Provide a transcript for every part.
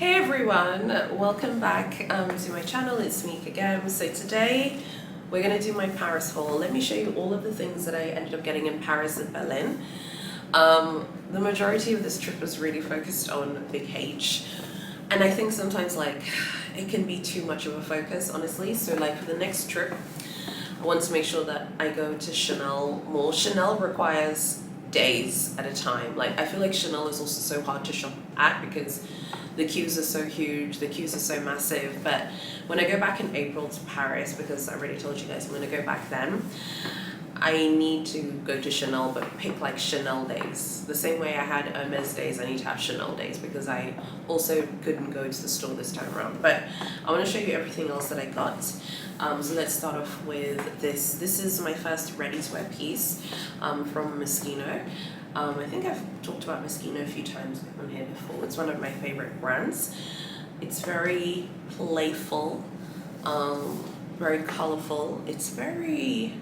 Hey everyone, welcome back to my channel. It's me again. So today we're going to do my Paris haul. Let me show you all of the things that I ended up getting in Paris and Berlin. The majority of this trip was really focused on Big H, and I think sometimes it can be too much of a focus, honestly. So for the next trip I want to make sure that I go to Chanel more. Chanel requires days at a time. I feel like Chanel is also so hard to shop at because the queues are so huge, the queues are so massive. But when I go back in April to Paris, because I already told you guys I'm going to go back then, I need to go to Chanel, but pick Chanel days. The same way I had Hermes days, I need to have Chanel days because I also couldn't go to the store this time around. But I want to show you everything else that I got. So let's start off with this. This is my first ready-to-wear piece from Moschino. I think I've talked about Moschino a few times on here before. It's one of my favorite brands. It's very playful, very colorful. It's very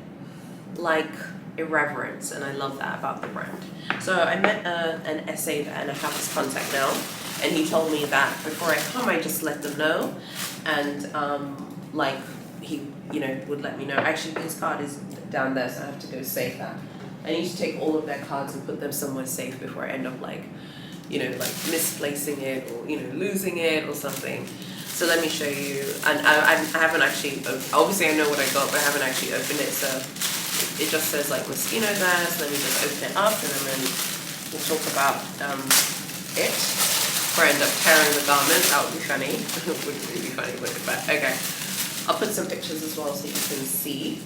irreverent, and I love that about the brand. So I met an SA there, and I have his contact now, and he told me that before I come I just let them know, and he would let me know. Actually his card is down there, so I have to go save that. I need to take all of their cards and put them somewhere safe before I end up misplacing it or losing it or something. So let me show you. And I haven't actually, obviously I know what I got, but I haven't actually opened it. So it just says Moschino there. So let me just open it up, and then we'll talk about it. Before I end up tearing the garment, that would be funny. Wouldn't really be funny, would it? But okay. I'll put some pictures as well so you can see.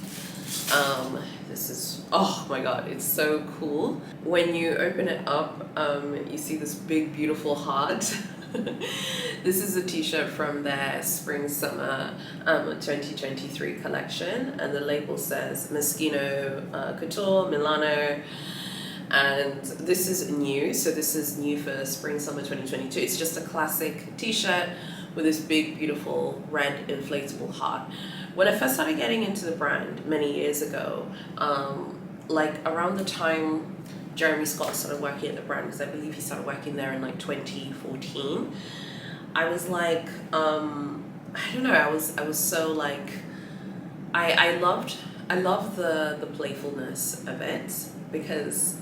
This is, oh my god, it's so cool. When you open it up, you see this big beautiful heart. This is a t-shirt from their spring summer 2023 collection, and the label says Moschino Couture Milano, and this is new. So this is new for spring summer 2022. It's just a classic t-shirt with this big beautiful red inflatable heart. When I first started getting into the brand many years ago, around the time Jeremy Scott started working at the brand, because I believe he started working there in 2014, I was I don't know, I was so I love the playfulness of it, because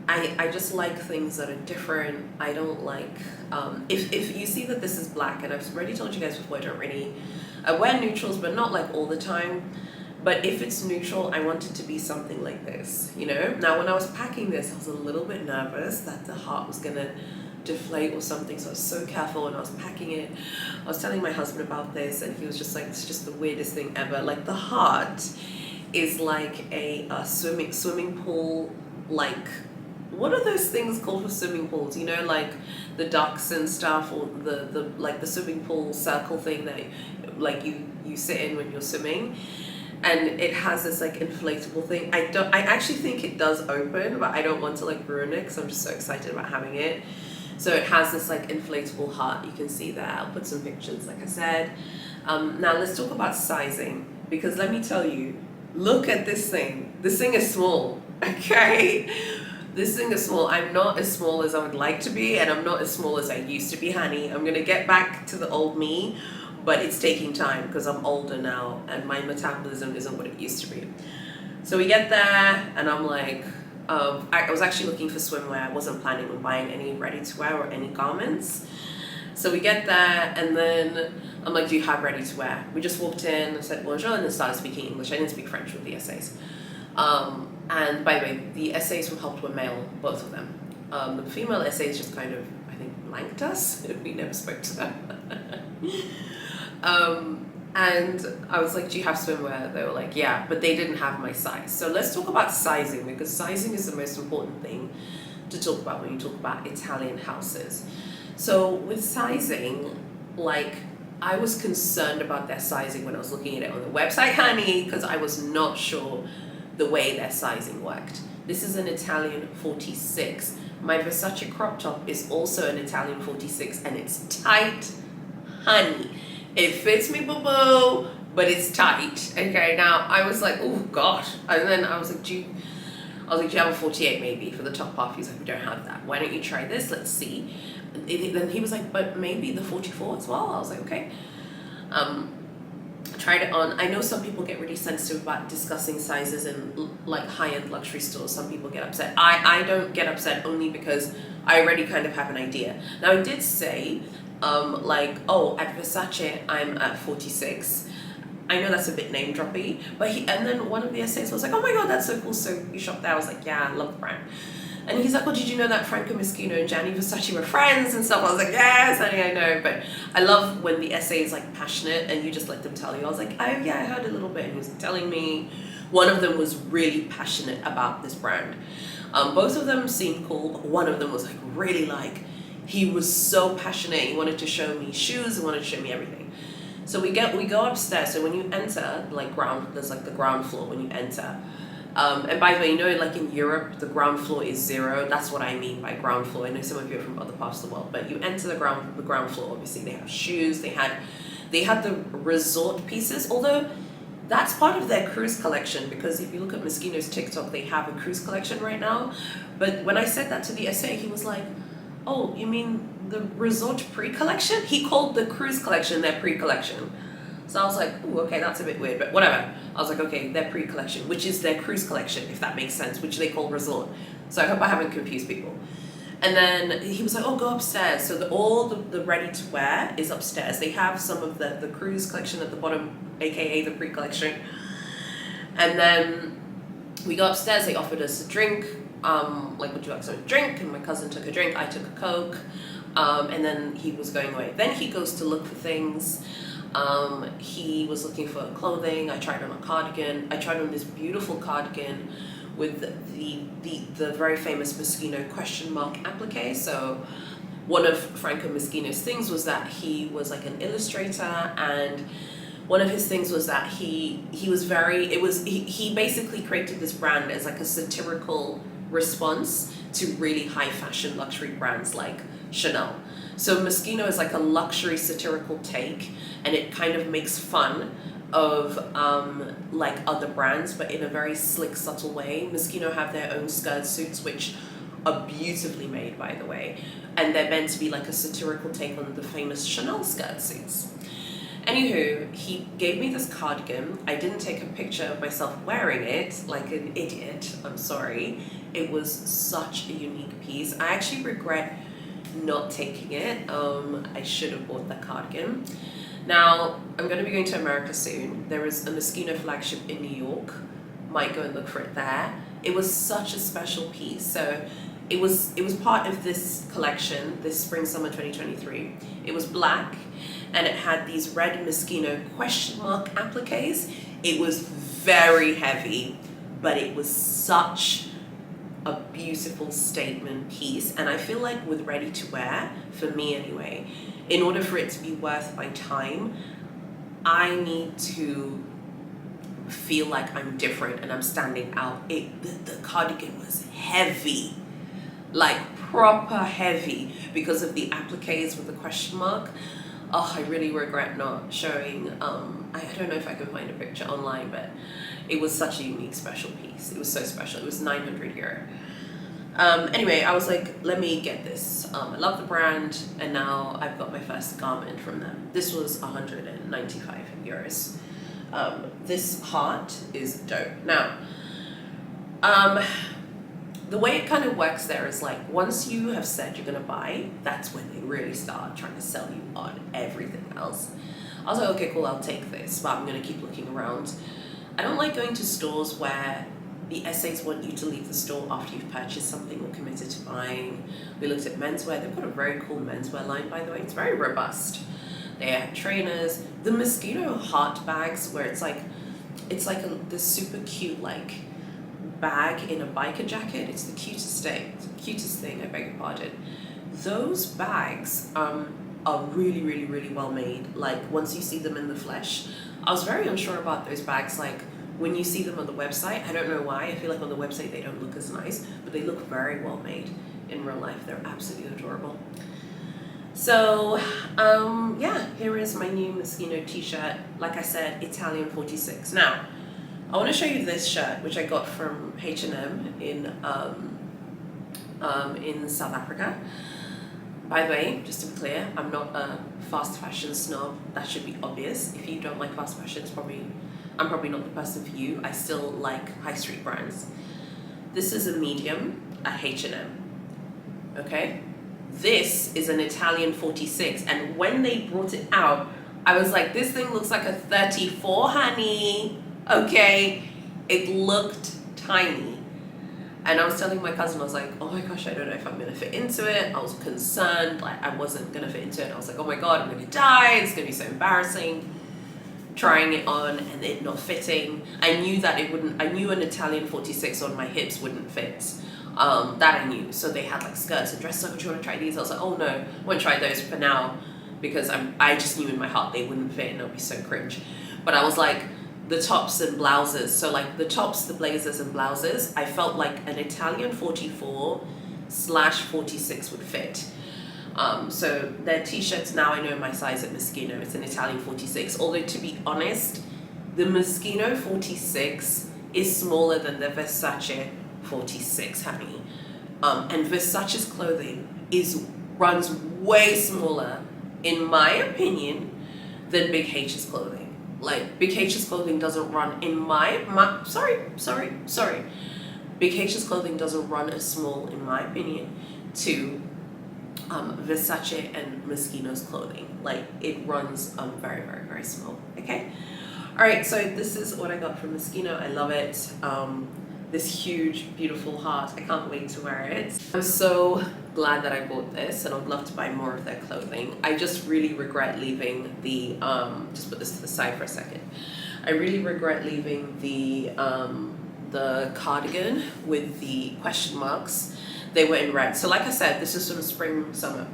I just like things that are different. I don't if you see that this is black, and I've already told you guys before, I wear neutrals, but not all the time. But if it's neutral, I want it to be something like this, Now when I was packing this, I was a little bit nervous that the heart was gonna deflate or something, so I was so careful when I was packing it. I was telling my husband about this, and he was just like, it's just the weirdest thing ever. The heart is a swimming pool, what are those things called for swimming pools? The ducks and stuff, or the swimming pool circle thing that you sit in when you're swimming, and it has this inflatable thing. I actually think it does open, but I don't want to ruin it because I'm just so excited about having it. So it has this inflatable heart. You can see there. I'll put some pictures, like I said. Now let's talk about sizing, because let me tell you, look at this thing. This thing is small, okay? This thing is small. I'm not as small as I would like to be, and I'm not as small as I used to be, honey. I'm gonna get back to the old me, but it's taking time because I'm older now and my metabolism isn't what it used to be. So we get there, and I'm I was actually looking for swimwear. I wasn't planning on buying any ready-to-wear or any garments. So we get there, and then I'm like, do you have ready-to-wear? We just walked in, I said bonjour, and then started speaking English. I didn't speak French with the essays. And by the way, the essays who helped were male, both of them. The female essays just kind of, I think, blanked us. We never spoke to them. And I was like, do you have swimwear? They were like, yeah, but they didn't have my size. So let's talk about sizing, because sizing is the most important thing to talk about when you talk about Italian houses. So with sizing, I was concerned about their sizing when I was looking at it on the website, honey, because I was not sure the way their sizing worked. This is an Italian 46. My Versace crop top is also an Italian 46, and it's tight, honey. It fits me, boo-boo, but it's tight. Okay, now I was like, oh gosh. And then I was like, do you have a 48 maybe for the top half? He's like, we don't have that. Why don't you try this? Let's see. then he was like, but maybe the 44 as well. I was like, okay. Tried it on. I know some people get really sensitive about discussing sizes in like high-end luxury stores. Some people get upset. I don't get upset, only because I already kind of have an idea. Now I did say, like, oh, at Versace I'm at 46. I know that's a bit name droppy, but and then one of the essays was like, oh my god, that's so cool. So you shop there? I was like, yeah, I love the brand. And he's like, well, did you know that Franco Moschino and Gianni Versace were friends and stuff? I was like, yes, honey, I know. But I love when the essay is like passionate and you just let them tell you. I was like, oh yeah, I heard a little bit. And he was telling me. One of them was really passionate about this brand. Both of them seemed cool, but one of them was like really like, he was so passionate. He wanted to show me shoes, he wanted to show me everything. So we go upstairs. So when you enter, like there's like the ground floor when you enter. And by the way, you know, like in Europe, the ground floor is 0. That's what I mean by ground floor. I know some of you are from other parts of the world, but you enter the ground floor. Obviously, they have shoes. They had the resort pieces. Although that's part of their cruise collection, because if you look at Moschino's TikTok, they have a cruise collection right now. But when I said that to the SA, he was like, "Oh, you mean the resort pre-collection?" He called the cruise collection their pre-collection. So I was like, ooh, okay, that's a bit weird, but whatever. I was like, okay, their pre-collection, which is their cruise collection, if that makes sense, which they call resort. So I hope I haven't confused people. And then he was like, oh, go upstairs. So all the ready-to-wear is upstairs. They have some of the cruise collection at the bottom, aka the pre-collection. And then we go upstairs, they offered us a drink. Like, would you like some drink? And my cousin took a drink, I took a Coke. And then he was going away. Then he goes to look for things. He was looking for clothing. I tried on a cardigan. I tried on this beautiful cardigan with the very famous Moschino question mark applique. So one of Franco Moschino's things was that he was like an illustrator, and one of his things was that he basically created this brand as like a satirical response to really high fashion luxury brands like Chanel. So Moschino is like a luxury satirical take, and it kind of makes fun of like other brands, but in a very slick, subtle way. Moschino have their own skirt suits, which are beautifully made, by the way, and they're meant to be like a satirical take on the famous Chanel skirt suits. Anywho, he gave me this cardigan. I didn't take a picture of myself wearing it like an idiot. I'm sorry. It was such a unique piece. I actually regret not taking it. I should have bought that cardigan. Now, I'm going to be going to America soon. There is a Moschino flagship in New York. Might go and look for it there. It was such a special piece. So it was part of this collection, this spring summer 2023. It was black, and it had these red Moschino question mark appliques. It was very heavy, but it was such a beautiful statement piece. And I feel like with ready to wear, for me anyway, in order for it to be worth my time, I need to feel like I'm different and I'm standing out. The cardigan was heavy, like proper heavy, because of the appliques with the question mark. Oh, I really regret not showing, I don't know if I can find a picture online, but it was such a unique, special piece. It was so special. It was 900 euro. Anyway, I was like, let me get this. I love the brand, and now I've got my first garment from them. This was 195 euros. This heart is dope. Now, the way it kind of works there is like, once you have said you're gonna buy, that's when they really start trying to sell you on everything else. I was like, okay, cool, I'll take this, but I'm gonna keep looking around. I don't like going to stores where the essays want you to leave the store after you've purchased something or committed to buying. We looked at menswear. They've got a very cool menswear line, by the way. It's very robust. They have trainers. The Moschino heart bags, where it's like this super cute like bag in a biker jacket. It's the cutest thing, I beg your pardon. Those bags are really, really, really well made. Like, once you see them in the flesh. I was very unsure about those bags. Like, when you see them on the website, I don't know why, I feel like on the website they don't look as nice, but they look very well made in real life. They're absolutely adorable. So, yeah, here is my new Moschino t-shirt. Like I said, Italian 46. Now, I want to show you this shirt, which I got from H&M in South Africa. By the way, just to be clear, I'm not a fast fashion snob. That should be obvious. If you don't like fast fashion, I'm probably not the person for you. I still like high street brands. This is a medium at H&M, okay? This is an Italian 46, and when they brought it out, I was like, this thing looks like a 34, honey, okay? It looked tiny. And I was telling my cousin, I was like, oh my gosh, I don't know if I'm gonna fit into it. I was concerned, like I wasn't gonna fit into it. I was like, oh my God, I'm gonna die. It's gonna be so embarrassing. Trying it on and it not fitting. I knew that it wouldn't, I knew an Italian 46 on my hips wouldn't fit. That I knew. So they had like skirts and dresses. Like, do you wanna try these? I was like, oh no, I won't try those for now because I just knew in my heart they wouldn't fit and it would be so cringe. But I was like, the tops and blouses, so like the tops, the blazers and blouses, I felt like an Italian 44/46 would fit. So their t-shirts, now I know my size at Moschino, it's an Italian 46, although to be honest, the Moschino 46 is smaller than the Versace 46, honey. And Versace's clothing runs way smaller, in my opinion, than Big H's clothing. Like, Big H's clothing doesn't run sorry. Big H's clothing doesn't run as small, in my opinion, to Versace and Moschino's clothing. Like, it runs very, very, very small, okay? All right, so this is what I got from Moschino. I love it. This huge, beautiful heart. I can't wait to wear it. I'm so glad that I bought this, and I'd love to buy more of their clothing. I just really regret leaving the, just put this to the side for a second. I really regret leaving the cardigan with the question marks. They were in red. So like I said, this is sort of spring, summer.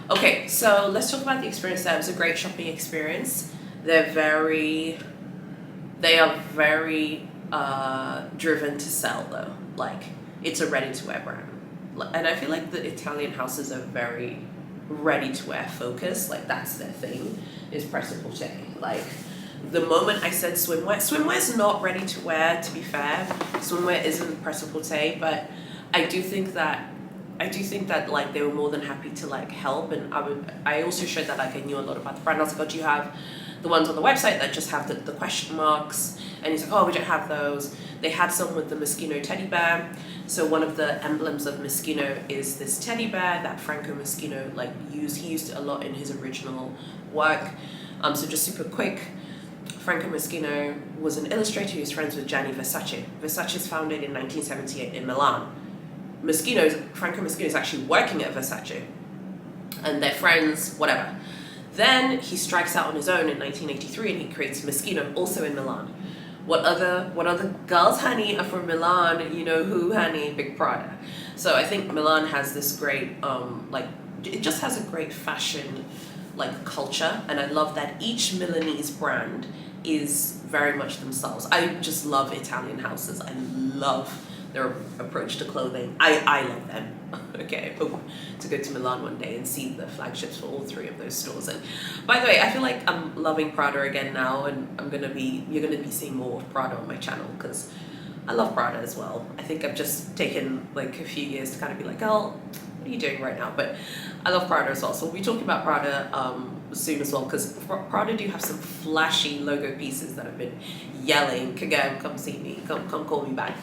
Okay, so let's talk about the experience there. It was a great shopping experience. They are very driven to sell though. Like, it's a ready-to-wear brand. And I feel like the Italian houses are very ready-to-wear focused. Like, that's their thing, is prêt-à-porter. Like, the moment I said swimwear's not ready-to-wear, to be fair. Swimwear isn't prêt-à-porter, but I do think that like they were more than happy to like help, and I also showed that like I knew a lot about the brand. I was like, oh, do you have the ones on the website that just have the question marks? And he's like, oh, we don't have those. They had some with the Moschino teddy bear. So one of the emblems of Moschino is this teddy bear that Franco Moschino like used. He used it a lot in his original work. So just super quick, Franco Moschino was an illustrator who was friends with Gianni Versace. Versace is founded in 1978 in Milan. Franco Moschino is actually working at Versace, and they're friends, whatever. Then he strikes out on his own in 1983 and he creates Moschino, also in Milan. What other girls, honey, are from Milan? You know who, honey? Big Prada. So I think Milan has this great, like, it just has a great fashion, like, culture. And I love that each Milanese brand is very much themselves. I just love Italian houses. I love their approach to clothing. I love them. Okay, I hope to go to Milan one day and see the flagships for all three of those stores. And by the way, I feel like I'm loving Prada again now, and you're gonna be seeing more of Prada on my channel because I love Prada as well. I think I've just taken like a few years to kind of be like, oh, what are you doing right now? But I love Prada as well. So we'll be talking about Prada soon as well, because Prada do have some flashy logo pieces that have been yelling, Kagam, come see me, come call me back.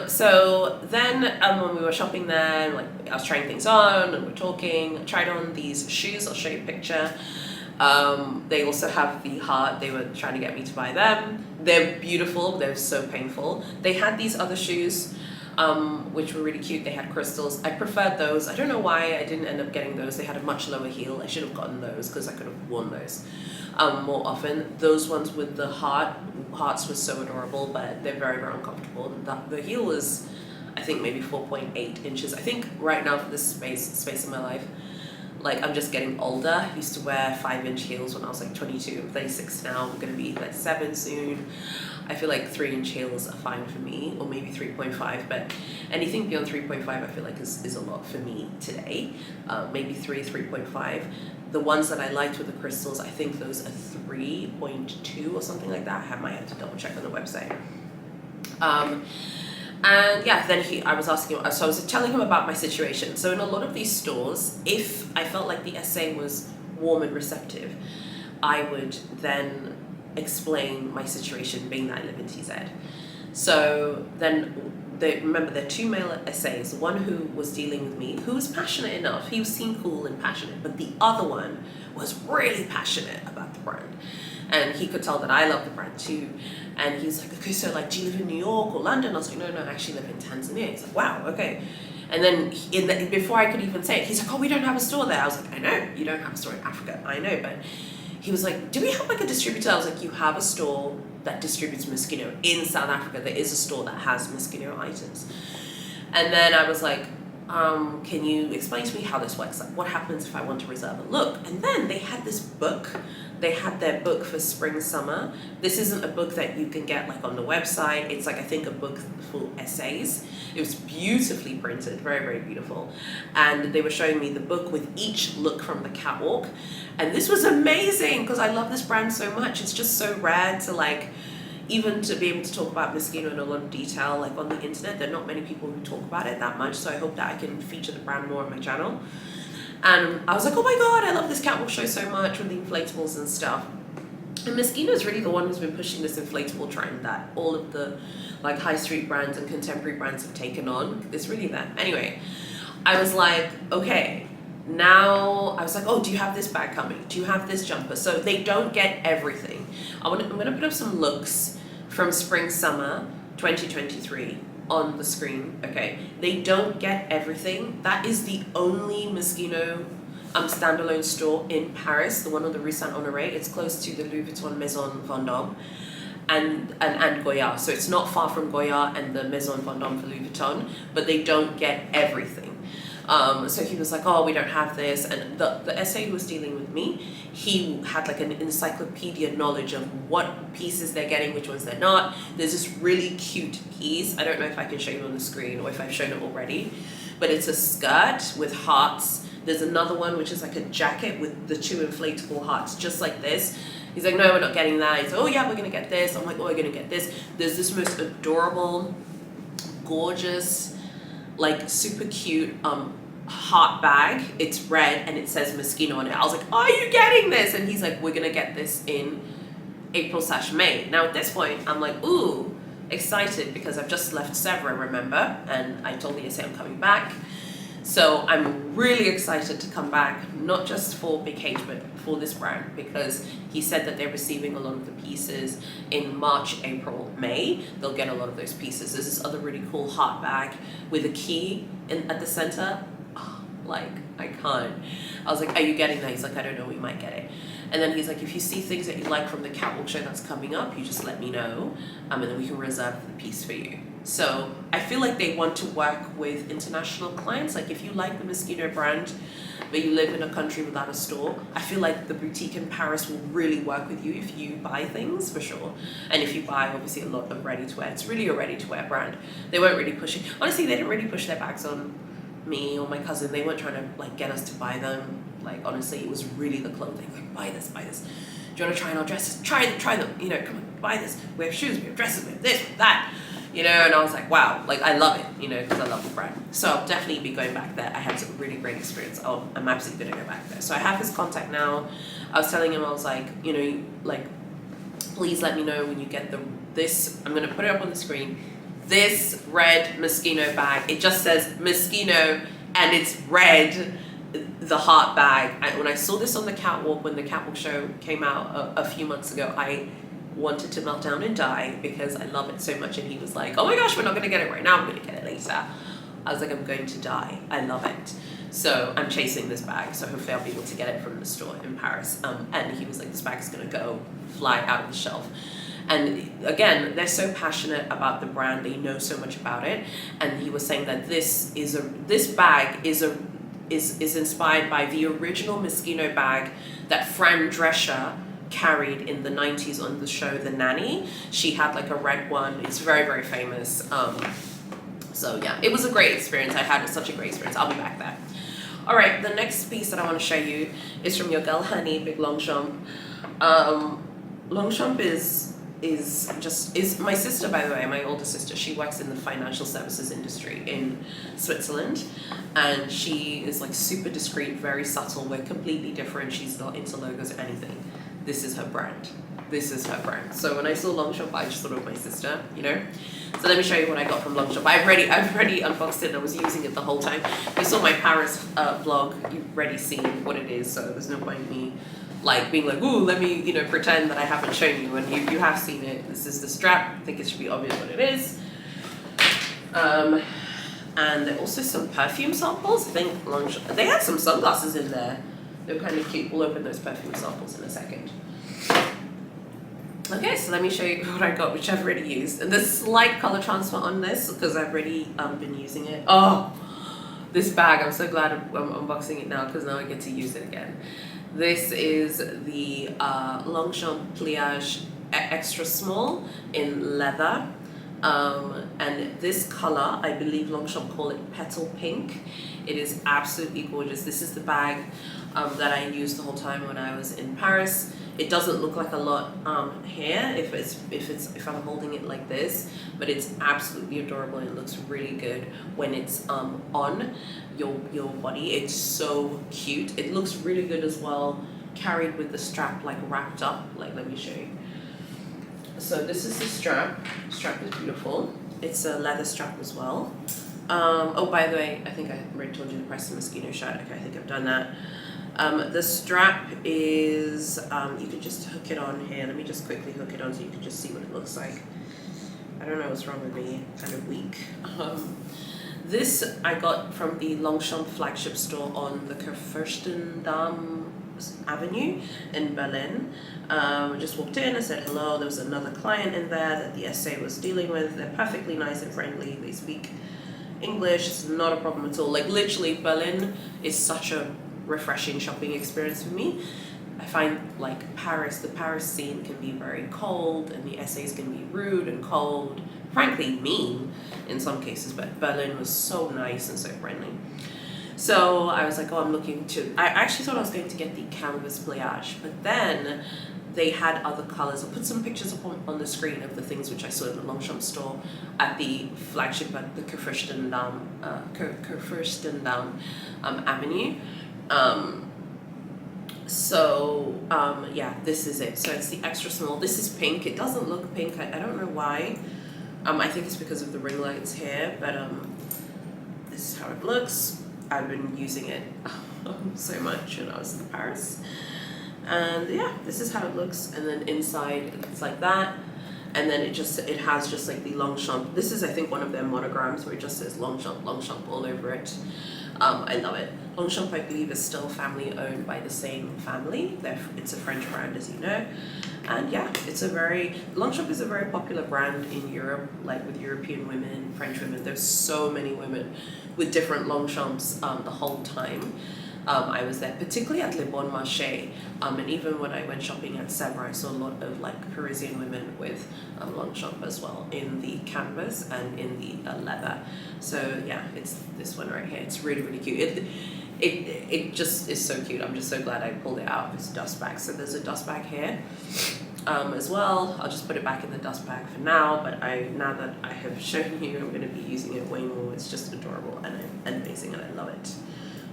So then when we were shopping there, like I was trying things on and we're talking, I tried on these shoes. I'll show you a picture. They also have the heart. They were trying to get me to buy them. They're beautiful. They're so painful. They had these other shoes, which were really cute. They had crystals. I preferred those. I don't know why I didn't end up getting those. They had a much lower heel. I should have gotten those because I could have worn those more often. Those ones with the hearts were so adorable, but they're very, very uncomfortable. The heel was, I think, maybe 4.8 inches. I think right now for this space in my life, like I'm just getting older. I used to wear 5-inch heels when I was like 22. I'm 36 now. I'm gonna be 37 soon. I feel like 3-inch heels are fine for me, or maybe 3.5, but anything beyond 3.5 I feel like is a lot for me today. Maybe 3.5. The ones that I liked with the crystals, I think those are 3.2 or something like that. I have to double check on the website. And yeah, then I was asking him, so I was telling him about my situation. So in a lot of these stores, if I felt like the essay was warm and receptive, I would then explain my situation, being that I live in TZ. So then, remember, there are two male essays. One who was dealing with me, who was passionate enough. He seemed cool and passionate, but the other one was really passionate about the brand. And he could tell that I love the brand too. And he's like, okay, so like, do you live in New York or London? I was like, no, I actually live in Tanzania. He's like, wow, okay. And then before I could even say it, he's like, oh, we don't have a store there. I was like, I know, you don't have a store in Africa. I know, but he was like, do we have like a distributor? I was like, you have a store that distributes Moschino in South Africa. There is a store that has Moschino items. And then I was like, can you explain to me how this works? Like, what happens if I want to reserve a look? And then they had this book. They had their book for spring, summer. This isn't a book that you can get like on the website. It's like, I think, a book full essays. It was beautifully printed, very, very beautiful. And they were showing me the book with each look from the catwalk. And this was amazing because I love this brand so much. It's just so rare to like, even to be able to talk about Moschino in a lot of detail, like on the internet. There are not many people who talk about it that much, so I hope that I can feature the brand more on my channel. And I was like, oh my god, I love this catwalk show so much with the inflatables and stuff. And Moschino is really the one who's been pushing this inflatable trend that all of the like high street brands and contemporary brands have taken on. It's really them. Anyway, I was like, okay, now I was like, oh, do you have this bag coming? Do you have this jumper? So they don't get everything. I'm gonna put up some looks from spring summer 2023 on the screen. Okay, they don't get everything. That is the only Moschino standalone store in Paris, the one on the Rue Saint-Honoré. It's close to the Louis Vuitton Maison Vendôme and Goya. So it's not far from Goya and the Maison Vendôme for Louis Vuitton, but they don't get everything. So he was like, oh, we don't have this. And the essay who was dealing with me, he had like an encyclopedia knowledge of what pieces they're getting, which ones they're not. There's this really cute piece. I don't know if I can show you on the screen or if I've shown it already, but it's a skirt with hearts. There's another one, which is like a jacket with the two inflatable hearts, just like this. He's like, no, we're not getting that. He's like, oh yeah, we're gonna get this. I'm like, oh, we're gonna get this. There's this most adorable, gorgeous, like super cute heart bag. It's red and it says Moschino on it. I was like, are you getting this? And he's like, we're gonna get this in April/May. Now at this point, I'm like, ooh, excited because I've just left Sevres, remember? And I told the essay I'm coming back. So I'm really excited to come back, not just for Big H, but for this brand, because he said that they're receiving a lot of the pieces in March, April, May. They'll get a lot of those pieces. There's this other really cool heart bag with a key at the center. Oh, like, I can't. I was like, are you getting that? He's like, I don't know, we might get it. And then he's like, if you see things that you like from the catwalk show that's coming up, you just let me know, and then we can reserve the piece for you. So I feel like they want to work with international clients. Like if you like the Moschino brand, but you live in a country without a store, I feel like the boutique in Paris will really work with you if you buy things, for sure. And if you buy, obviously, a lot of ready-to-wear. It's really a ready-to-wear brand. They weren't really pushing. Honestly, they didn't really push their bags on me or my cousin. They weren't trying to like get us to buy them. Like honestly, it was really the clothing. Like, buy this, buy this. Do you want to try on our dresses? Try them. You know, come on, buy this. We have shoes, we have dresses, we have this, we have that. You know, and I was like, wow, like I love it, you know, because I love the brand. So I'll definitely be going back there. I had some really great experience. Oh, I'm absolutely gonna go back there. So I have his contact now. I was telling him, I was like, you know, like, please let me know when you get this. I'm gonna put it up on the screen. This red Moschino bag. It just says Moschino and it's red. The heart bag. When I saw this on the catwalk, when the catwalk show came out a few months ago, I wanted to melt down and die because I love it so much. And he was like, oh my gosh, we're not going to get it right now, we're going to get it later. I was like, I'm going to die. I love it. So I'm chasing this bag, so hopefully I'll be able to get it from the store in Paris. And he was like, this bag is going to fly out of the shelf. And again, they're so passionate about the brand, they know so much about it. And he was saying that this bag is inspired by the original Moschino bag that Fran Drescher carried in the 90s on the show The Nanny. She had like a red one. It's very, very famous. So yeah, it was a great experience. I had such a great experience. I'll be back there. All right, the next piece that I want to show you is from your girl Honey, Big Longchamp. Longchamp is is my sister, by the way, my older sister. She works in the financial services industry in Switzerland, and she is like super discreet, very subtle. We're completely different. She's not into logos or anything. This is her brand. This is her brand. So when I saw Longchamp, I just thought of my sister, you know. So let me show you what I got from Longchamp. I've already unboxed it. I was using it the whole time. If you saw my Paris vlog, you've already seen what it is. So there's no point in me like being like, ooh, let me, you know, pretend that I haven't shown you. And you have seen it. This is the strap. I think it should be obvious what it is. And there are also some perfume samples. I think Longchamp, they had some sunglasses in there. They're kind of cute. We'll open those perfume samples in a second. Okay, so let me show you what I got, which I've already used. And there's slight color transfer on this because I've already been using it. Oh, this bag, I'm so glad I'm unboxing it now because now I get to use it again. This is the Longchamp Pliage Extra Small in leather. And this color, I believe Longchamp call it Petal Pink. It is absolutely gorgeous. This is the bag that I used the whole time when I was in Paris. It doesn't look like a lot here if I'm holding it like this, but it's absolutely adorable and it looks really good when it's on your body. It's so cute. It looks really good as well, carried with the strap like wrapped up. Like, let me show you. So this is the strap. The strap is beautiful. It's a leather strap as well. Oh, by the way, I think I already told you the price of the Moschino shirt. Okay, I think I've done that. The strap is, you could just hook it on here. Let me just quickly hook it on so you can just see what it looks like. I don't know what's wrong with me, kind of weak. This I got from the Longchamp flagship store on the Kurfürstendamm Avenue in Berlin. Just walked in, I said hello. There was another client in there that the SA was dealing with. They're perfectly nice and friendly. They speak English. It's not a problem at all. Like, literally, Berlin is such a refreshing shopping experience for me. I find like the Paris scene can be very cold and the essays can be rude and cold, frankly mean in some cases, but Berlin was so nice and so friendly. So I was like, oh, I actually thought I was going to get the canvas pliage, but then they had other colors. I'll put some pictures up on the screen of the things which I saw in the Longchamp store at the flagship at the Kurfürstendamm Avenue. Yeah, this is it. So it's the extra small. This is pink. It doesn't look pink. I don't know why. I think it's because of the ring lights here, but this is how it looks. I've been using it so much when I was in Paris. And yeah, this is how it looks. And then inside it's like that. And then it has just like the Longchamp. This is, I think, one of their monograms where it just says Longchamp all over it. I love it. Longchamp, I believe, is still family owned by the same family. It's a French brand, as you know. And yeah, Longchamp is a very popular brand in Europe, like with European women, French women. There's so many women with different Longchamps the whole time. I was there, particularly at Le Bon Marché, and even when I went shopping at Sevres, I saw a lot of like Parisian women with Longchamp as well in the canvas and in the leather. So yeah, it's this one right here. It's really, really cute. It just is so cute. I'm just so glad I pulled it out of its dust bag. So there's a dust bag here as well. I'll just put it back in the dust bag for now, but now that I have shown you, I'm going to be using it way more. It's just adorable and amazing, and I love it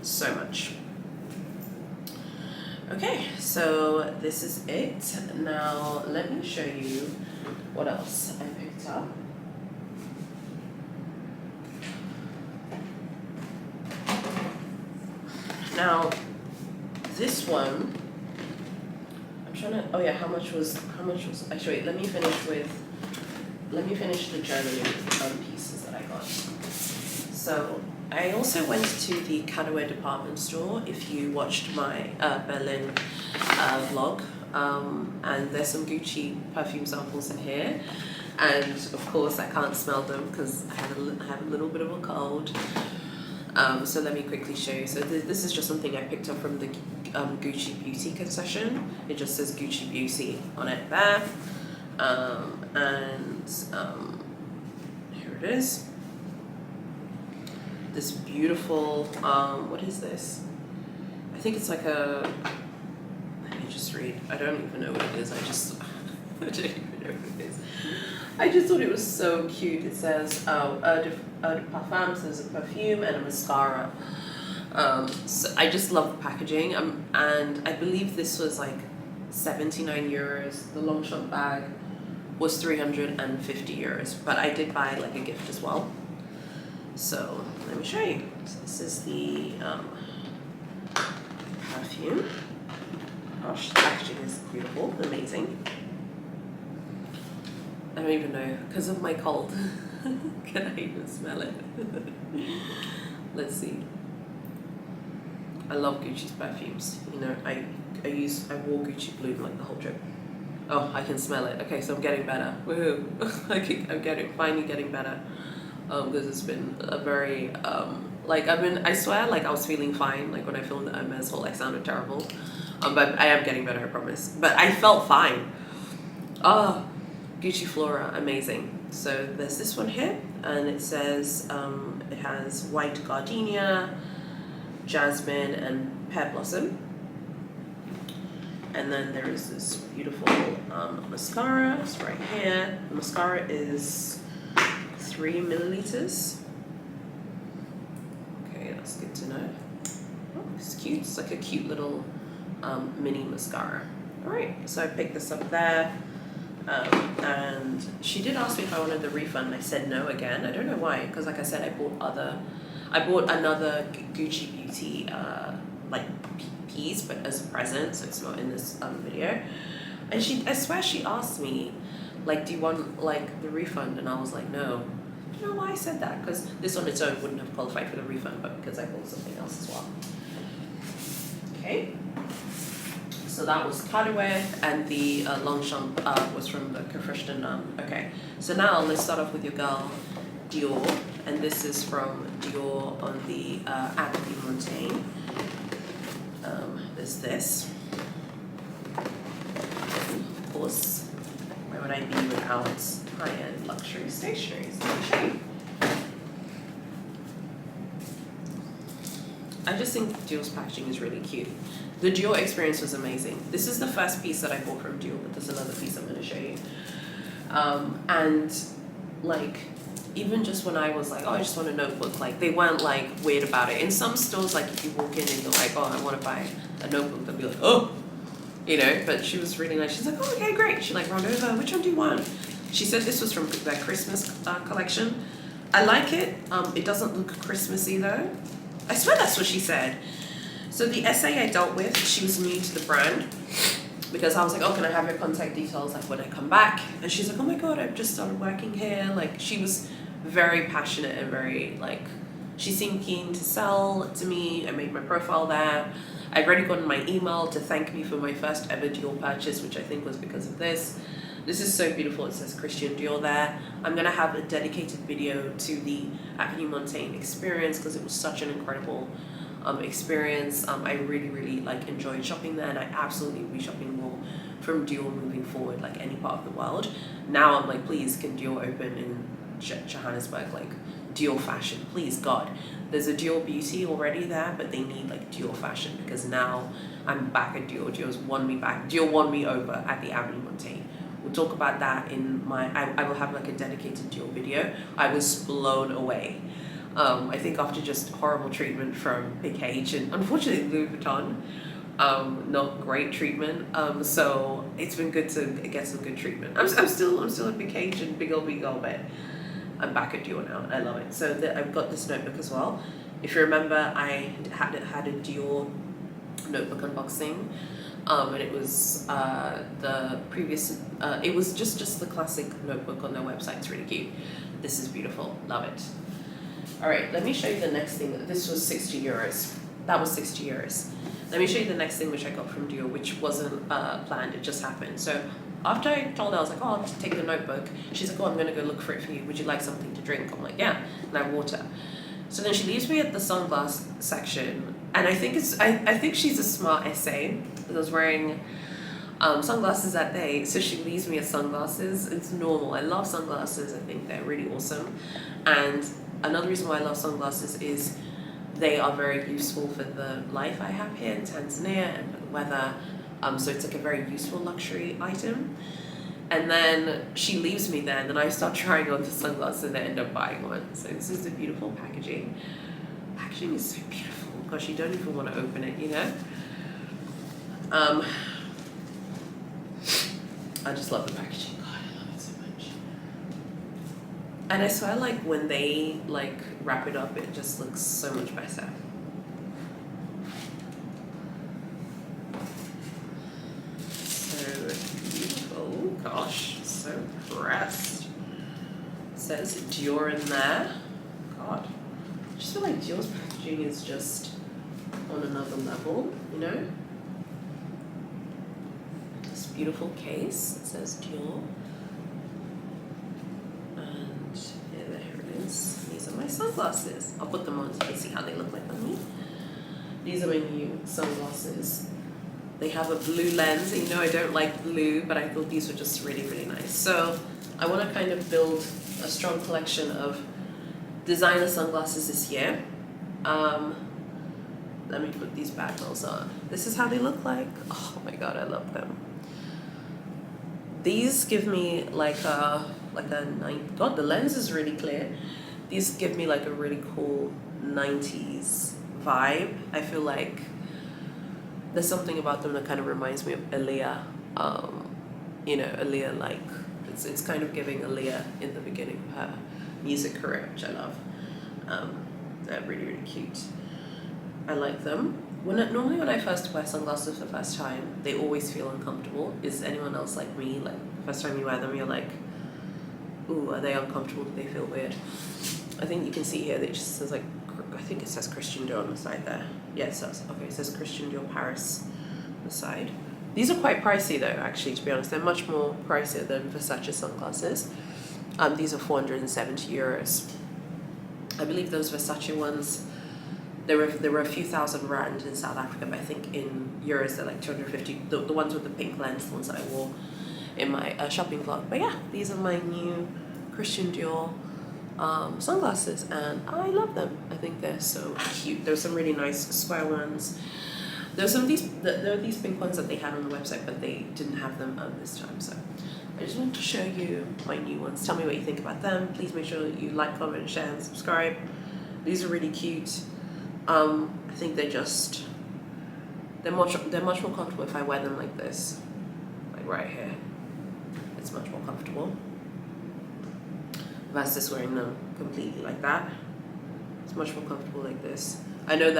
so much. Okay, so this is it. Now let me show you what else I picked up. Now this one, I'm trying to, oh yeah, how much was, actually, let me finish the journaling pieces that I got. So I also went to the Cutaway department store, if you watched my Berlin vlog, and there's some Gucci perfume samples in here, and of course I can't smell them because I have a little bit of a cold. So let me quickly show you. So this is just something I picked up from the Gucci Beauty concession. It just says Gucci Beauty on it there, and here it is. This beautiful, what is this? I think it's like let me just read. I don't even know what it is. I don't even know what it is. I just thought it was so cute. It says eau de parfum, so there's a perfume and a mascara. So I just love the packaging. And I believe this was like 79 euros. The Longchamp bag was 350 euros, but I did buy like a gift as well. So let me show you. So this is the perfume. Gosh, the packaging is beautiful, amazing. I don't even know, because of my cold. Can I even smell it? Let's see. I love Gucci's perfumes. You know, I wore Gucci Bloom like the whole trip. Oh, I can smell it. Okay, so I'm getting better. Woohoo! I'm finally getting better. Because it's been a very I swear like I was feeling fine like when I filmed the Hermes haul. I sounded terrible. But I am getting better, I promise. But I felt fine. Oh, Gucci Flora, amazing. So there's this one here, and it says it has white gardenia, jasmine, and pear blossom. And then there is this beautiful mascara. It's right here. The mascara is 3 milliliters. Okay, that's good to know. Oh, it's cute. It's like a cute little mini mascara. All right, so I picked this up there. And she did ask me if I wanted the refund. I said no again. I don't know why, because like I said, I bought another Gucci Beauty piece, but as a present, so it's not in this video. And I swear she asked me, like, do you want like the refund? And I was like, no. I don't know why I said that, because this on its own wouldn't have qualified for the refund, but because I bought something else as well. Okay. So that was Cardiwear, and the Longchamp was from the Gefreshten. Okay, so now let's start off with your girl, Dior, and this is from Dior on the Avenue Montaigne. There's this. Of course, where would I be without high-end luxury stationery? So let me show you. I just think Dior's packaging is really cute. The Dior experience was amazing. This is the first piece that I bought from Dior, but there's another piece I'm going to show you. And like, even just when I was like, oh, I just want a notebook, like they weren't like weird about it. In some stores, like if you walk in and you're like, oh, I want to buy a notebook, they'll be like, oh, you know. But she was really nice. She's like, oh, okay, great. She like ran over. Which one do you want? She said this was from their Christmas collection. I like it. It doesn't look Christmassy though. I swear that's what she said. So the essay I dealt with, she was new to the brand, because I was like, oh, can I have your contact details like when I come back? And she's like, oh my God, I've just started working here. Like she was very passionate and very like, she seemed keen to sell to me. I made my profile there. I'd already gotten my email to thank me for my first ever Dior purchase, which I think was because of this. This is so beautiful. It says Christian Dior there. I'm going to have a dedicated video to the Avenue Montaigne experience because it was such an incredible experience. I really, really like enjoyed shopping there, and I absolutely will be shopping more from Dior moving forward, like any part of the world. Now I'm like, please, can Dior open in Johannesburg, like Dior fashion, please God. There's a Dior Beauty already there, but they need like Dior fashion, because now I'm back at Dior. Dior's won me back. Dior won me over at the Avenue Montaigne. We'll talk about that in my, I will have like a dedicated Dior video. I was blown away. I think after just horrible treatment from Big H and unfortunately Louis Vuitton, not great treatment. So it's been good to get some good treatment. I'm still at Big H and big old, but I'm back at Dior now. I love it. So I've got this notebook as well. If you remember, I had a Dior notebook unboxing. And it was the previous, it was just the classic notebook on their website. It's really cute. This is beautiful. Love it. All right, let me show you the next thing. This was 60 euros. That was 60 euros. Let me show you the next thing which I got from Dior, which wasn't planned. It just happened. So after I told her, I was like, oh, I'll just take the notebook. She's like, oh, I'm going to go look for it for you. Would you like something to drink? I'm like, yeah. And I water. So then she leaves me at the sunglass section. And I think I think she's a smart SA. I was wearing sunglasses that day, so she leaves me at sunglasses. It's normal. I love sunglasses. I think they're really awesome. And another reason why I love sunglasses is they are very useful for the life I have here in Tanzania and for the weather. So it's like a very useful luxury item. And then she leaves me there, and then I start trying on the sunglasses and I end up buying one. So this is the beautiful packaging. Packaging is so beautiful. Gosh, you don't even want to open it, you know? I just love the packaging. God, I love it so much. And I swear, like, when they, like, wrap it up, it just looks so much better. Oh gosh, so pressed. It says Dior in there. God, I just feel like Dior's packaging is just on another level, you know? This beautiful case, it says Dior. And yeah, there it is. These are my sunglasses. I'll put them on so you can see how they look like on me. These are my new sunglasses. They have a blue lens, and you know I don't like blue, but I thought these were just really, really nice. So I want to kind of build a strong collection of designer sunglasses this year. Let me put these bagels on. This is how they look like. Oh my god, I love them. These give me like a God, the lens is really clear. These give me like a really cool 90s vibe. I feel like there's something about them that kind of reminds me of Aaliyah. You know, Aaliyah, like, it's kind of giving Aaliyah in the beginning of her music career, which I love. They're really, really cute. I like them. Normally when I first wear sunglasses for the first time, they always feel uncomfortable. Is anyone else like me? Like, the first time you wear them, you're like, ooh, are they uncomfortable? Do they feel weird? I think you can see here that it just says like, I think it says Christian Dior on the side there. Yeah, it says. Okay, it says Christian Dior Paris on the side. These are quite pricey though, actually, to be honest. They're much more pricier than Versace sunglasses. These are 470 euros. I believe those Versace ones, there were a few thousand rand in South Africa, but I think in euros they're like 250. The ones with the pink lens, the ones that I wore in my shopping vlog. But yeah, these are my new Christian Dior sunglasses, and I love them. I think they're so cute. There's some really nice square ones. There are these pink ones that they had on the website, but they didn't have them this time. So I just wanted to show you my new ones. Tell me what you think about them. Please make sure that you like, comment, share, and subscribe. These are really cute. I think they're much more comfortable if I wear them like this, like right here. It's much more comfortable versus wearing them completely like that. It's much more comfortable like this. I know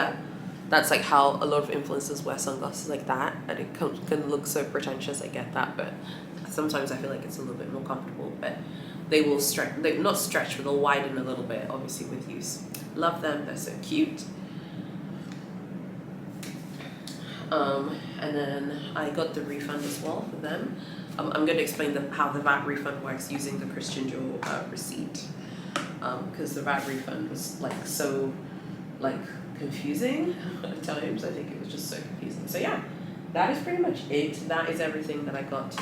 that's like how a lot of influencers wear sunglasses like that, and it can look so pretentious, I get that, but sometimes I feel like it's a little bit more comfortable. But they will stretch, they not stretch, but they'll widen a little bit, obviously, with use. Love them, they're so cute. And then I got the refund as well for them. I'm going to explain how the VAT refund works using the Christian Dior receipt, because the VAT refund was like so confusing at times. I think it was just so confusing. So yeah, that is pretty much it. That is everything that I got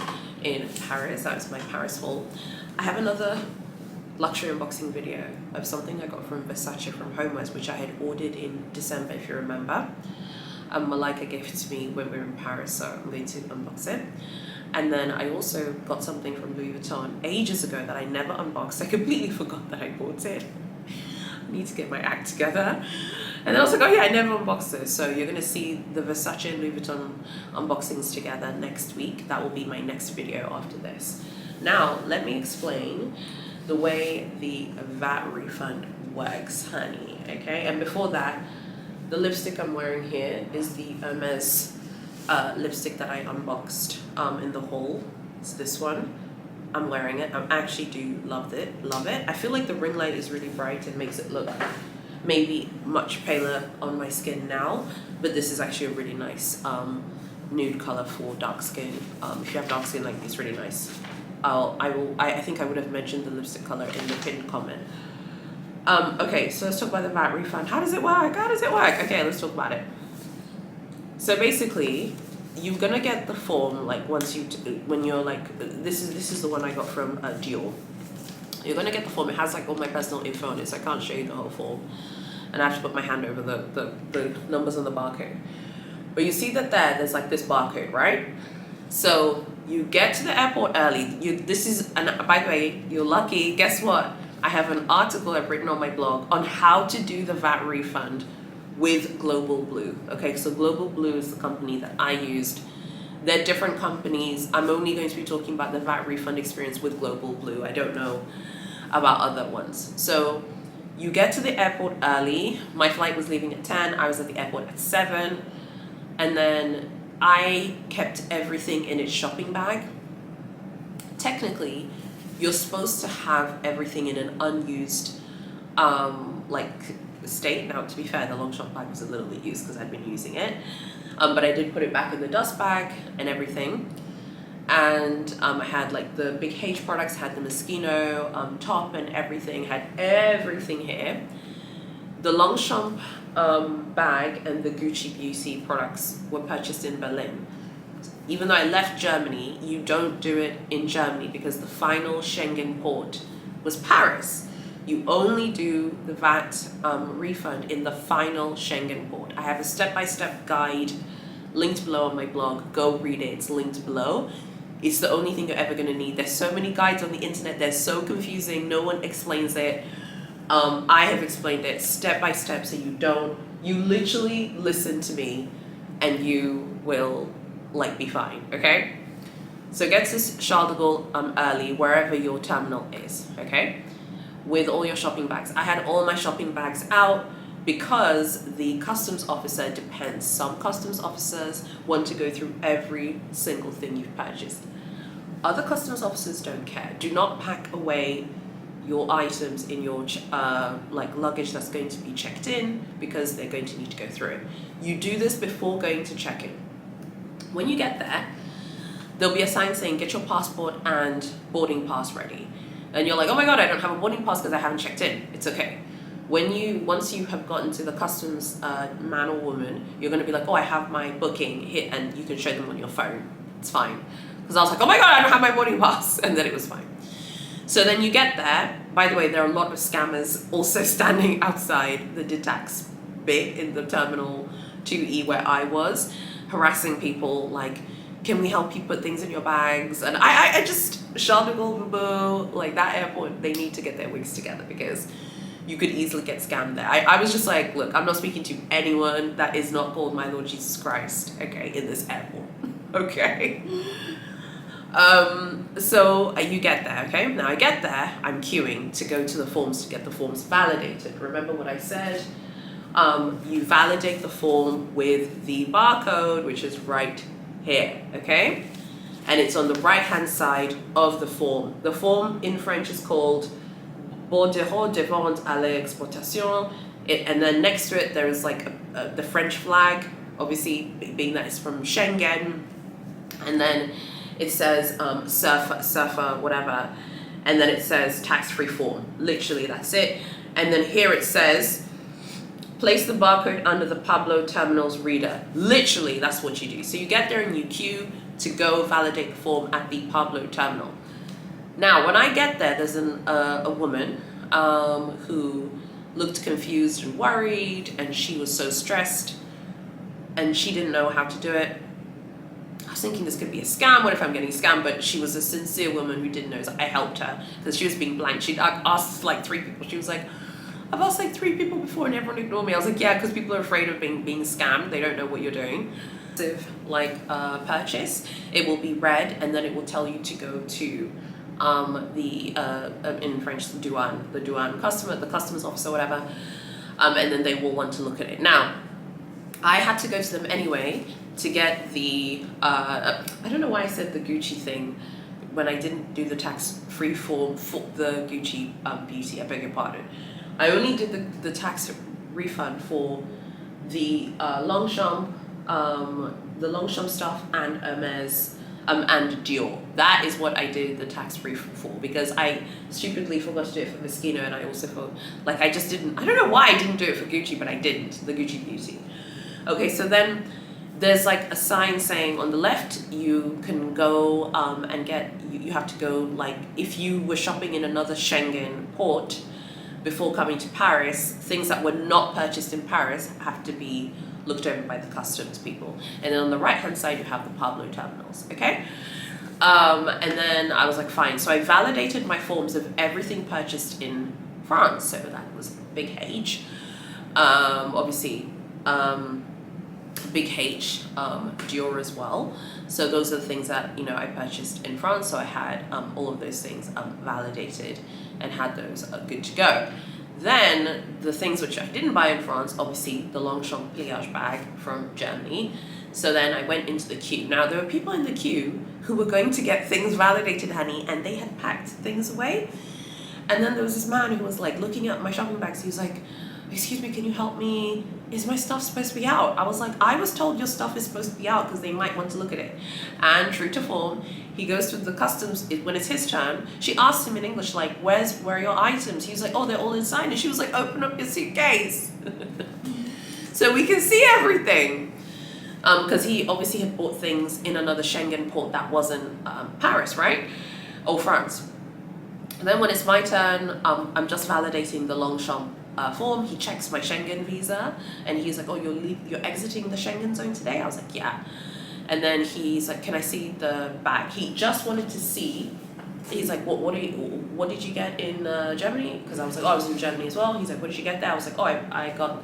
in Paris. That's my Paris haul. I have another luxury unboxing video of something I got from Versace from Homewares, which I had ordered in December, if you remember. Malika gave it to me when we were in Paris, so I'm going to unbox it. And then I also got something from Louis Vuitton ages ago that I never unboxed. I completely forgot that I bought it. I need to get my act together. And then I was like, oh yeah, I never unboxed this. So you're going to see the Versace and Louis Vuitton unboxings together next week. That will be my next video after this. Now, let me explain the way the VAT refund works, honey, okay? And before that, the lipstick I'm wearing here is the Hermes lipstick that I unboxed in the haul. It's this one. I'm wearing it. I actually do love it. I feel like the ring light is really bright and makes it look maybe much paler on my skin now, but this is actually a really nice nude color for dark skin. If you have dark skin, like, it's really nice. I think I would have mentioned the lipstick color in the pinned comment. Okay, so let's talk about the VAT refund. How does it work? Okay, let's talk about it. So basically, you're gonna get the form like when you're like, this is the one I got from Dior. You're gonna get the form. It has like all my personal info on it, so I can't show you the whole form, and I have to put my hand over the numbers on the barcode. But you see that there's like this barcode, right? So you get to the airport early. And by the way, you're lucky. Guess what? I have an article I've written on my blog on how to do the VAT refund with Global Blue. Okay, so Global Blue is the company that I used. They're different companies. I'm only going to be talking about the VAT refund experience with Global Blue. I don't know about other ones. So you get to the airport early. My flight was leaving at 10. I was at the airport at 7. And then I kept everything in its shopping bag. Technically, you're supposed to have everything in an unused state. Now, to be fair, the Longchamp bag was a little bit used because I'd been using it. But I did put it back in the dust bag and everything. And I had like the big H products, had the Moschino top and everything, had everything here. The Longchamp bag and the Gucci Beauty products were purchased in Berlin. Even though I left Germany, you don't do it in Germany because the final Schengen port was Paris. You only do the VAT refund in the final Schengen port. I have a step-by-step guide linked below on my blog. Go read it. It's linked below. It's the only thing you're ever going to need. There's so many guides on the internet. They're so confusing. No one explains it. I have explained it step by step so you literally listen to me and you will be fine, okay? So get to Charles de Gaulle early, wherever your terminal is, okay? With all your shopping bags. I had all my shopping bags out because the customs officer depends. Some customs officers want to go through every single thing you've purchased. Other customs officers don't care. Do not pack away your items in your luggage that's going to be checked in because they're going to need to go through it. You do this before going to check-in. When you get there, there'll be a sign saying get your passport and boarding pass ready. And you're like, oh my god, I don't have a boarding pass because I haven't checked in. It's okay. Once you have gotten to the customs man or woman, you're going to be like, oh, I have my booking here, and you can show them on your phone. It's fine. Because I was like, oh my god, I don't have my boarding pass, and then it was fine. So then you get there. By the way, there are a lot of scammers also standing outside the Ditax bit in the Terminal 2E where I was, harassing people like, can we help you put things in your bags? And I just, Charles de Gaulle, that airport, they need to get their wigs together because you could easily get scammed there. I was just like, look, I'm not speaking to anyone that is not called my Lord Jesus Christ, okay, in this airport, okay? So you get there, okay? Now I get there, I'm queuing to go to the forms to get the forms validated. Remember what I said? You validate the form with the barcode, which is right here, okay? And it's on the right-hand side of the form. The form in French is called Bordereau de vente à l'exportation. And then next to it, there is the French flag, obviously being that it's from Schengen. And then it says surfer, whatever. And then it says tax-free form. Literally, that's it. And then here it says, place the barcode under the Pablo Terminal's reader. Literally, that's what you do. So you get there and you queue to go validate the form at the Pablo Terminal. Now, when I get there, there's a woman who looked confused and worried, and she was so stressed, and she didn't know how to do it. I was thinking this could be a scam. What if I'm getting scammed? But she was a sincere woman who didn't know. So I helped her because she was being blank. She'd asked 3 people. She was like, I've asked 3 people before and everyone ignored me. I was like, yeah, because people are afraid of being scammed. They don't know what you're doing. Purchase, it will be red, and then it will tell you to go to in French, the douane customer, the customs officer, whatever, and then they will want to look at it. Now, I had to go to them anyway to get the, I don't know why I said the Gucci thing when I didn't do the tax-free form for the Gucci Beauty, I beg your pardon. I only did the tax refund for the Longchamp stuff and Hermes and Dior. That is what I did the tax-free for because I stupidly forgot to do it for Moschino, and I also thought, I just didn't, I don't know why I didn't do it for Gucci, but I didn't, the Gucci Beauty. Okay, so then there's a sign saying on the left you can go and get, you have to go, if you were shopping in another Schengen port before coming to Paris, things that were not purchased in Paris have to be looked over by the customs people. And then on the right hand side you have the Pablo terminals, okay? And then I was like, fine. So I validated my forms of everything purchased in France. So that was big H. Obviously, big H, Dior as well. So those are the things that, you know, I purchased in France. So I had all of those things validated and had those good to go. Then the things which I didn't buy in France, obviously the Longchamp pliage bag from Germany. So then I went into the queue. Now there were people in the queue who were going to get things validated, honey, and they had packed things away. And then there was this man who was like looking at my shopping bags. He was like, excuse me, can you help me? Is my stuff supposed to be out? I was like, I was told your stuff is supposed to be out because they might want to look at it. And true to form, he goes through the customs. When it's his turn, she asked him in English, like, where are your items? He was like, oh, they're all inside. And she was like, open up your suitcase. So we can see everything. Because he obviously had bought things in another Schengen port that wasn't Paris, right? Or France. And then when it's my turn, I'm just validating the Longchamp form. He checks my Schengen visa and he's like, oh, you're exiting the Schengen zone today? I was like, yeah. And then he's like, can I see the bag? He just wanted to see. He's like, what did you get in Germany? Because I was like, oh, I was in Germany as well. He's like, what did you get there? I was like, oh, I got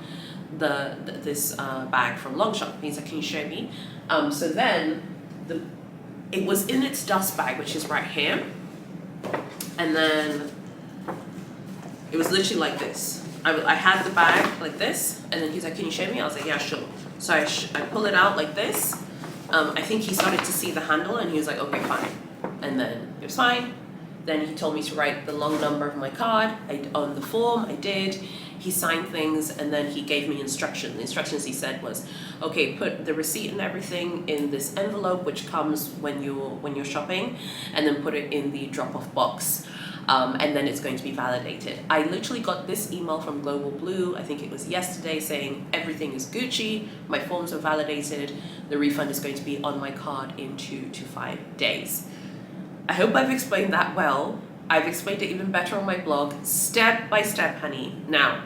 this bag from Longchamp. He's like, can you show me? So then it was in its dust bag, which is right here. And then it was literally like this. I had the bag like this, and then he's like, can you show me? I was like, yeah, sure. So I pull it out like this. I think he started to see the handle, and he was like, okay, fine. And then it was fine. Then he told me to write the long number of my card. On the form, I did. He signed things, and then he gave me instructions. The instructions he said was, okay, put the receipt and everything in this envelope, which comes when you're shopping, and then put it in the drop-off box. And then it's going to be validated. I literally got this email from Global Blue, I think it was yesterday, saying everything is Gucci, my forms are validated, the refund is going to be on my card in 2 to 5 days. I hope I've explained that well. I've explained it even better on my blog, step by step, honey. Now,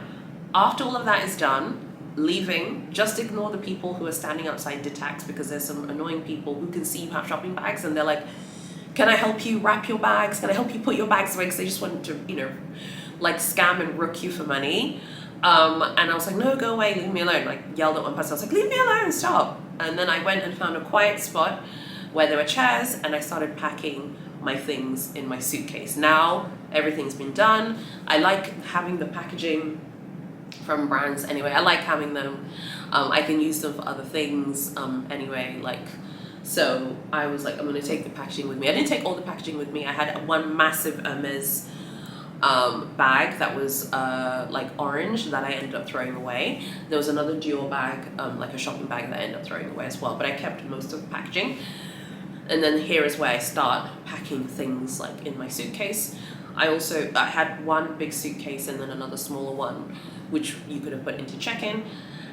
after all of that is done, leaving, just ignore the people who are standing outside Detax, because there's some annoying people who can see you have shopping bags and they're like, can I help you wrap your bags? Can I help you put your bags away? Because they just want to, you know, like scam and rook you for money. And I was like, no, go away, leave me alone. Like yelled at one person. I was like, leave me alone, stop. And then I went and found a quiet spot where there were chairs, and I started packing my things in my suitcase. Now everything's been done. I like having the packaging from brands anyway. I like having them. I can use them for other things anyway, like. So I was like, I'm going to take the packaging with me. I didn't take all the packaging with me. I had one massive Hermes bag that was like orange that I ended up throwing away. There was another Dior bag, like a shopping bag that I ended up throwing away as well. But I kept most of the packaging. And then here is where I start packing things like in my suitcase. I had one big suitcase and then another smaller one, which you could have put into check-in.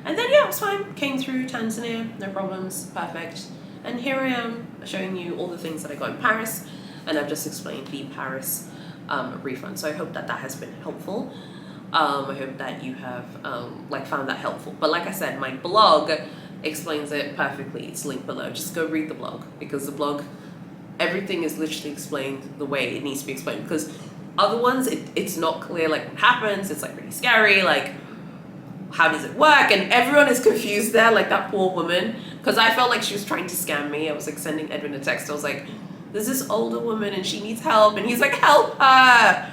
And then yeah, it was fine. Came through Tanzania, no problems, perfect. And here I am showing you all the things that I got in Paris, and I've just explained the Paris refund. So I hope that has been helpful. I hope that you have found that helpful. But like I said, my blog explains it perfectly. It's linked below. Just go read the blog, because the blog, everything is literally explained the way it needs to be explained. Because other ones, it's not clear like what happens. It's like really scary. Like, how does it work? And everyone is confused there, like that poor woman, because I felt like she was trying to scam me. I was like sending Edwin a text. I was like, there's this older woman and she needs help, and he's like, help her,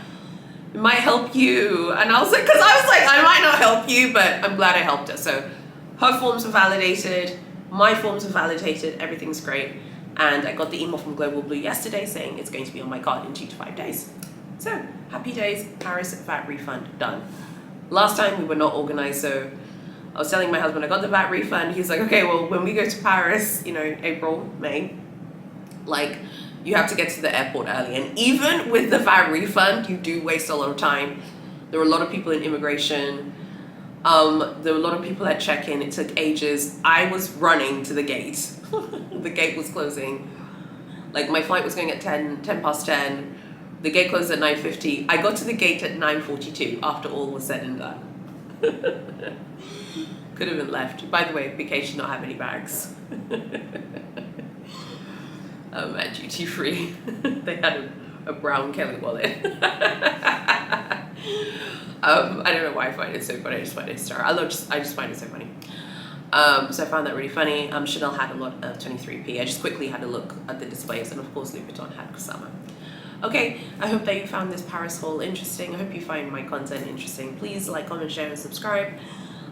it might help you. And I was like, I might not help you, but I'm glad I helped her. So her forms were validated, my forms were validated, everything's great. And I got the email from Global Blue yesterday saying it's going to be on my card in 2 to 5 days. So happy days, Paris VAT refund done. Last time we were not organized, so I was telling my husband I got the VAT refund. He's like, okay, well, when we go to Paris, you know, April, May, like, you have to get to the airport early. And even with the VAT refund, you do waste a lot of time. There were a lot of people in immigration. There were a lot of people at check-in. It took ages. I was running to the gate. The gate was closing. Like, my flight was going at 10 past 10. The gate closed at 9:50. I got to the gate at 9:42 after all was said and done. Could have been left. By the way, BK should not have any bags. At duty free, they had a brown Kelly wallet. I don't know why I find it so funny. I just find it hysterical. I just find it so funny. So I found that really funny. Chanel had a lot of 23p. I just quickly had a look at the displays, and of course Louis Vuitton had Kusama. Okay, I hope that you found this Paris haul interesting. I hope you find my content interesting. Please like, comment, share, and subscribe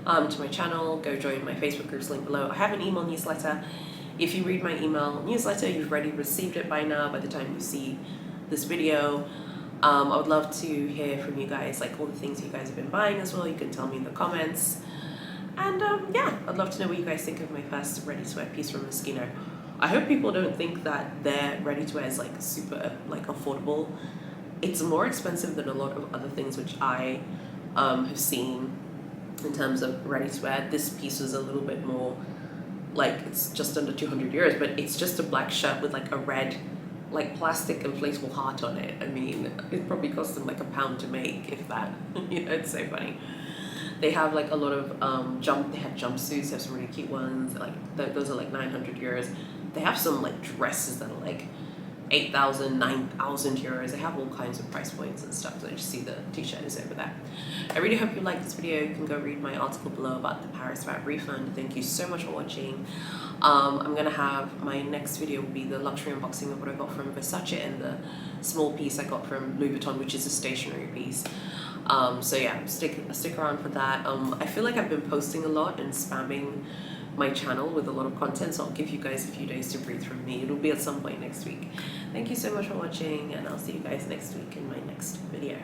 to my channel. Go join my Facebook groups, link below. I have an email newsletter. If you read my email newsletter, you've already received it by now by the time you see this video. I would love to hear from you guys, like all the things you guys have been buying as well. You can tell me in the comments. And yeah, I'd love to know what you guys think of my first ready-to-wear piece from Moschino. I hope people don't think that their ready-to-wear is like super like affordable. It's more expensive than a lot of other things which I have seen in terms of ready-to-wear. This piece was a little bit more, like it's just under 200 euros, but it's just a black shirt with like a red like plastic inflatable heart on it. I mean, it probably cost them like £1 to make, if that. You know, it's so funny. They have like a lot of they have jumpsuits. They have some really cute ones. Like those are like 900 euros. They have some like dresses that are like 8,000, 9,000 euros. They have all kinds of price points and stuff. So I just see the t-shirt is over there. I really hope you liked this video. You can go read my article below about the Paris VAT refund. Thank you so much for watching. I'm gonna have my next video will be the luxury unboxing of what I got from Versace and the small piece I got from Louis Vuitton, which is a stationery piece. So yeah, stick around for that. I feel like I've been posting a lot and spamming my channel with a lot of content, so I'll give you guys a few days to breathe from me. It'll be at some point next week. Thank you so much for watching, and I'll see you guys next week in my next video.